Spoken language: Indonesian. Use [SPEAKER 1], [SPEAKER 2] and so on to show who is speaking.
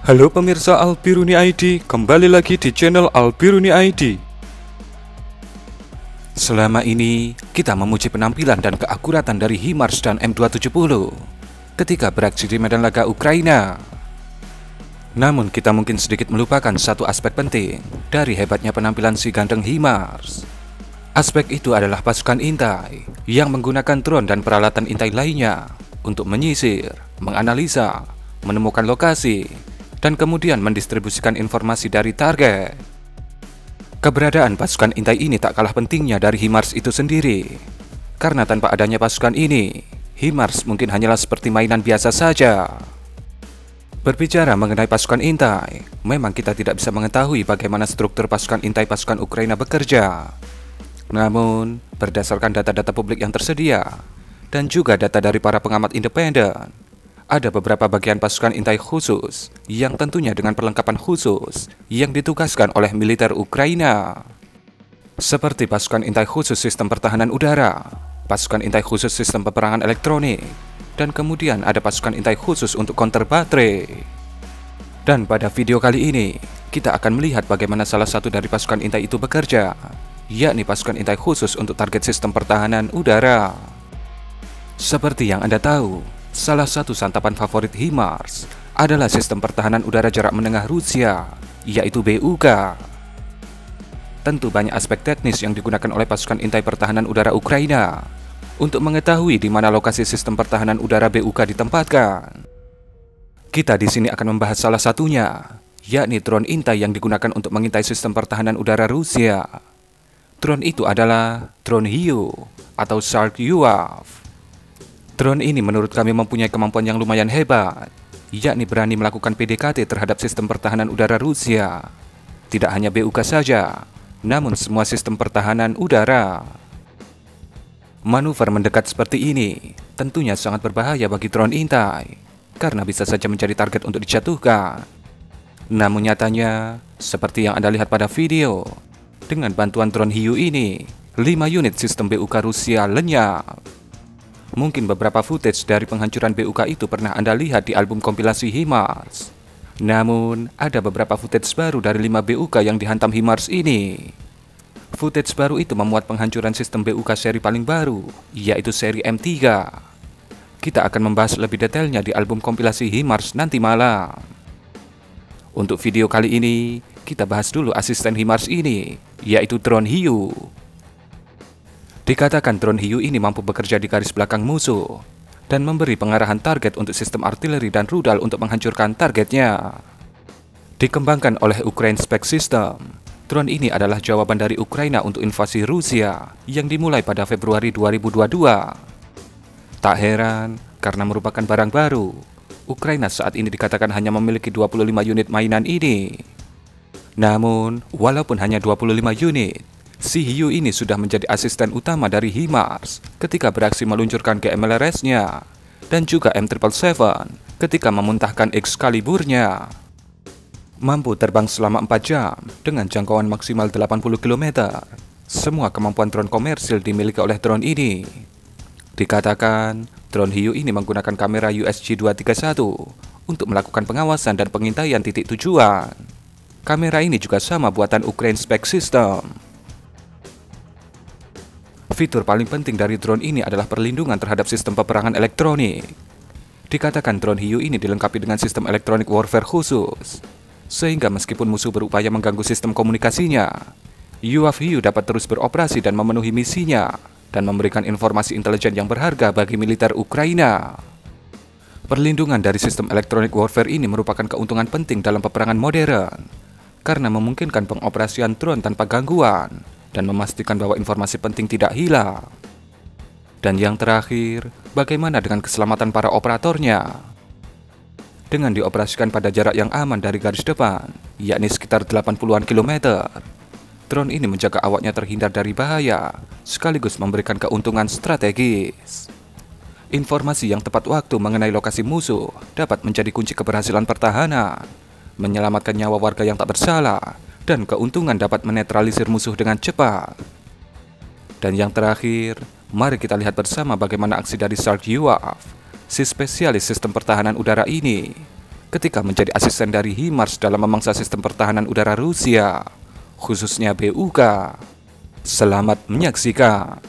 [SPEAKER 1] Halo pemirsa Albiruni ID, kembali lagi di channel Albiruni ID. Selama ini, kita memuji penampilan dan keakuratan dari HIMARS dan M270 ketika beraksi di medan laga Ukraina. Namun kita mungkin sedikit melupakan satu aspek penting dari hebatnya penampilan si ganteng HIMARS. Aspek itu adalah pasukan intai yang menggunakan drone dan peralatan intai lainnya untuk menyisir, menganalisa, menemukan lokasi, dan kemudian mendistribusikan informasi dari target. Keberadaan pasukan intai ini tak kalah pentingnya dari HIMARS itu sendiri, karena tanpa adanya pasukan ini, HIMARS mungkin hanyalah seperti mainan biasa saja. Berbicara mengenai pasukan intai, memang kita tidak bisa mengetahui bagaimana struktur pasukan intai pasukan Ukraina bekerja. Namun, berdasarkan data-data publik yang tersedia, dan juga data dari para pengamat independen, ada beberapa bagian pasukan intai khusus yang tentunya dengan perlengkapan khusus yang ditugaskan oleh militer Ukraina. Seperti pasukan intai khusus sistem pertahanan udara, pasukan intai khusus sistem peperangan elektronik, dan kemudian ada pasukan intai khusus untuk counter baterai. Dan pada video kali ini, kita akan melihat bagaimana salah satu dari pasukan intai itu bekerja, yakni pasukan intai khusus untuk target sistem pertahanan udara. Seperti yang Anda tahu, salah satu santapan favorit HIMARS adalah sistem pertahanan udara jarak menengah Rusia, yaitu BUK. Tentu banyak aspek teknis yang digunakan oleh pasukan intai pertahanan udara Ukraina untuk mengetahui di mana lokasi sistem pertahanan udara BUK ditempatkan. Kita di sini akan membahas salah satunya, yakni drone intai yang digunakan untuk mengintai sistem pertahanan udara Rusia. Drone itu adalah drone Hiyu atau Shark UAV. Drone ini menurut kami mempunyai kemampuan yang lumayan hebat, yakni berani melakukan PDKT terhadap sistem pertahanan udara Rusia. Tidak hanya BUK saja, namun semua sistem pertahanan udara. Manuver mendekat seperti ini tentunya sangat berbahaya bagi drone intai, karena bisa saja menjadi target untuk dijatuhkan. Namun nyatanya, seperti yang Anda lihat pada video, dengan bantuan drone Hiyu ini, 5 unit sistem BUK Rusia lenyap. Mungkin beberapa footage dari penghancuran BUK itu pernah Anda lihat di album kompilasi HIMARS. Namun, ada beberapa footage baru dari 5 BUK yang dihantam HIMARS ini. Footage baru itu memuat penghancuran sistem BUK seri paling baru, yaitu seri M3. Kita akan membahas lebih detailnya di album kompilasi HIMARS nanti malam. Untuk video kali ini, kita bahas dulu asisten HIMARS ini, yaitu drone Hiyu. Dikatakan drone Hiyu ini mampu bekerja di garis belakang musuh dan memberi pengarahan target untuk sistem artileri dan rudal untuk menghancurkan targetnya. Dikembangkan oleh Ukraine Spec System, drone ini adalah jawaban dari Ukraina untuk invasi Rusia yang dimulai pada Februari 2022. Tak heran, karena merupakan barang baru, Ukraina saat ini dikatakan hanya memiliki 25 unit mainan ini. Namun, walaupun hanya 25 unit, si Hiyu ini sudah menjadi asisten utama dari HIMARS ketika beraksi meluncurkan GMLRS-nya dan juga M777 ketika memuntahkan Excalibur-nya. Mampu terbang selama 4 jam dengan jangkauan maksimal 80 km. Semua kemampuan drone komersil dimiliki oleh drone ini. Dikatakan, drone Hiyu ini menggunakan kamera USG-231 untuk melakukan pengawasan dan pengintaian titik tujuan. Kamera ini juga sama buatan Ukraine Spec System. Fitur paling penting dari drone ini adalah perlindungan terhadap sistem peperangan elektronik. Dikatakan drone Hiyu ini dilengkapi dengan sistem elektronik warfare khusus, sehingga meskipun musuh berupaya mengganggu sistem komunikasinya, UAV Hiyu dapat terus beroperasi dan memenuhi misinya, dan memberikan informasi intelijen yang berharga bagi militer Ukraina. Perlindungan dari sistem elektronik warfare ini merupakan keuntungan penting dalam peperangan modern, karena memungkinkan pengoperasian drone tanpa gangguan, dan memastikan bahwa informasi penting tidak hilang. Dan yang terakhir, bagaimana dengan keselamatan para operatornya? Dengan dioperasikan pada jarak yang aman dari garis depan, yakni sekitar 80-an kilometer, drone ini menjaga awaknya terhindar dari bahaya, sekaligus memberikan keuntungan strategis. Informasi yang tepat waktu mengenai lokasi musuh dapat menjadi kunci keberhasilan pertahanan, menyelamatkan nyawa warga yang tak bersalah, dan keuntungan dapat menetralisir musuh dengan cepat. Dan yang terakhir, mari kita lihat bersama bagaimana aksi dari Shark UAV, si spesialis sistem pertahanan udara ini, ketika menjadi asisten dari HIMARS dalam memangsa sistem pertahanan udara Rusia, khususnya BUK. Selamat menyaksikan.